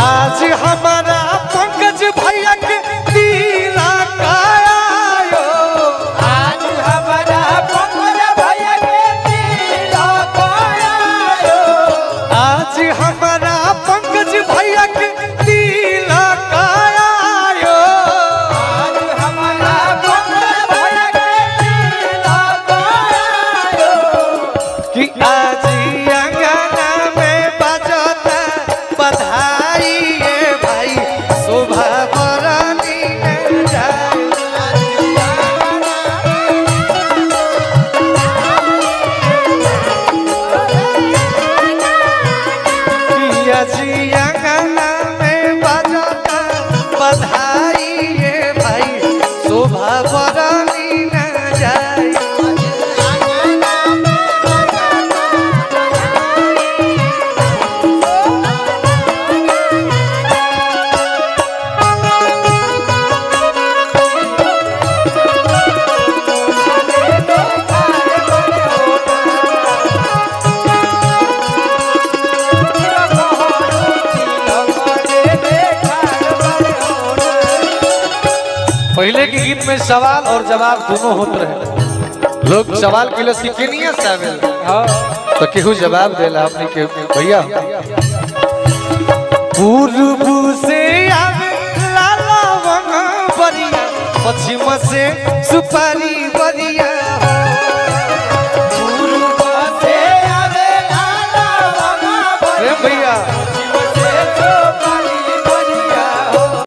आज हमारा पंकज भैया के तिलक आयो। आज हमारा पंकज भैया के तिलक आयो। आज हमारा पंकज भैया के तिलक आयो। आज हमारा पंकज भैया के तिलक आयो। कि आज अंगना में बजता बधाई ये भाई शोभा बरानी में जाए। कि आज अंगना में बजता बधाई ये भाई शोभा बरानी में जाए। पहले के गीत में सवाल और जवाब दोनों होते रहे। लोग सवाल के सीखे साबिल तो केहू जवाब देला अपने के भैया पूर्व से आवे लाला वंगा बरिया, पश्चिम से सुपारी बरिया।